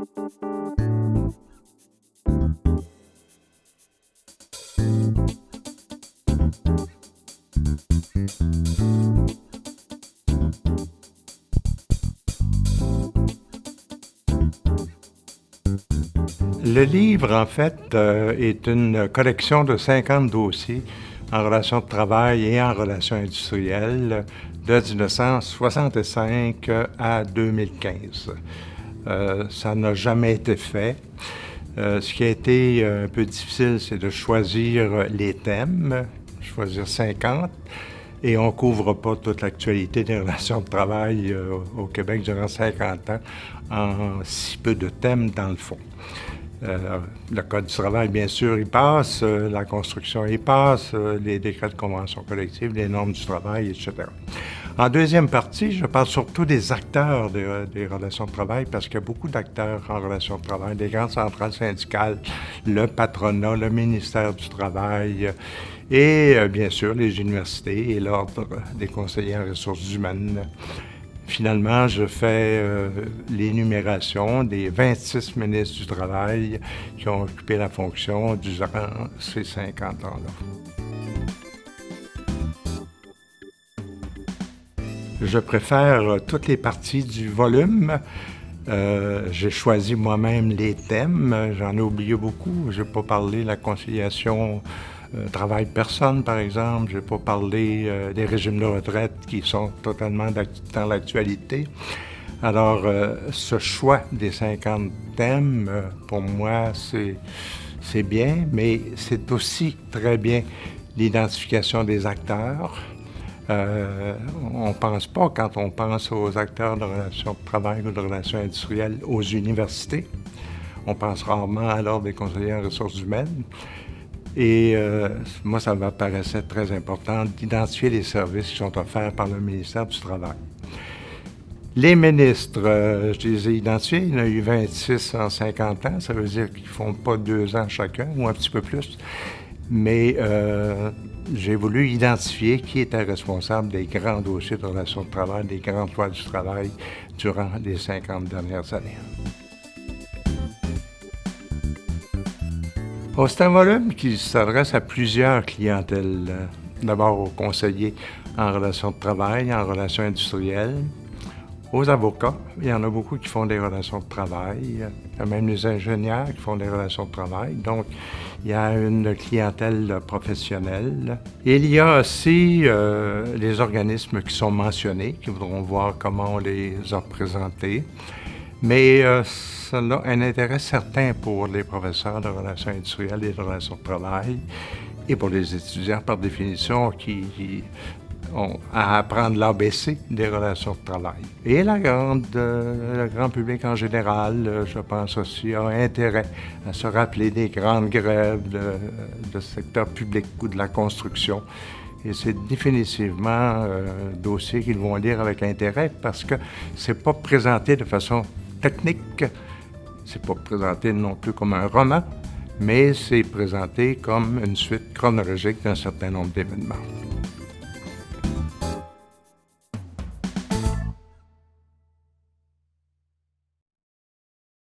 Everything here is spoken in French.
Le livre, en fait, est une collection de 50 dossiers en relation de travail et en relation industrielle de 1965 à 2015. Ça n'a jamais été fait. Ce qui a été un peu difficile, c'est de choisir les thèmes, choisir 50, et on ne couvre pas toute l'actualité des relations de travail au Québec durant 50 ans en si peu de thèmes dans le fond. Le Code du travail, bien sûr, il passe, la construction, il passe, les décrets de convention collective, les normes du travail, etc. En deuxième partie, je parle surtout des acteurs des relations de travail, parce qu'il y a beaucoup d'acteurs en relations de travail, des grandes centrales syndicales, le patronat, le ministère du Travail, et bien sûr les universités et l'Ordre des conseillers en ressources humaines. Finalement, je fais l'énumération des 26 ministres du Travail qui ont occupé la fonction durant ces 50 ans-là. Je préfère toutes les parties du volume. J'ai choisi moi-même les thèmes. J'en ai oublié beaucoup. Je n'ai pas parlé de la conciliation travail-personne, par exemple. Je n'ai pas parlé des régimes de retraite qui sont totalement dans l'actualité. Alors, ce choix des 50 thèmes, pour moi, c'est bien, mais c'est aussi très bien l'identification des acteurs. On ne pense pas, quand on pense aux acteurs de relations de travail ou de relations industrielles, aux universités. On pense rarement à l'Ordre des conseillers en ressources humaines. Et moi, ça me paraissait très important d'identifier les services qui sont offerts par le ministère du Travail. Les ministres, je les ai identifiés, il y en a eu 26 en 50 ans, ça veut dire qu'ils ne font pas 2 ans chacun, ou un petit peu plus. Mais j'ai voulu identifier qui était responsable des grands dossiers de relations de travail, des grandes lois du travail durant les 50 dernières années. C'est un volume qui s'adresse à plusieurs clientèles. D'abord aux conseillers en relations de travail, en relations industrielles, aux avocats. Il y en a beaucoup qui font des relations de travail. Il y a même les ingénieurs qui font des relations de travail. Donc, il y a une clientèle professionnelle. Il y a aussi les organismes qui sont mentionnés, qui voudront voir comment on les a présentés. Mais ça a un intérêt certain pour les professeurs de relations industrielles et de relations de travail et pour les étudiants, par définition, qui ont à apprendre l'ABC des relations de travail. Et le grand public en général, je pense aussi, a intérêt à se rappeler des grandes grèves de secteur public ou de la construction. Et c'est définitivement un dossier qu'ils vont lire avec intérêt parce que c'est pas présenté de façon technique, c'est pas présenté non plus comme un roman, mais c'est présenté comme une suite chronologique d'un certain nombre d'événements.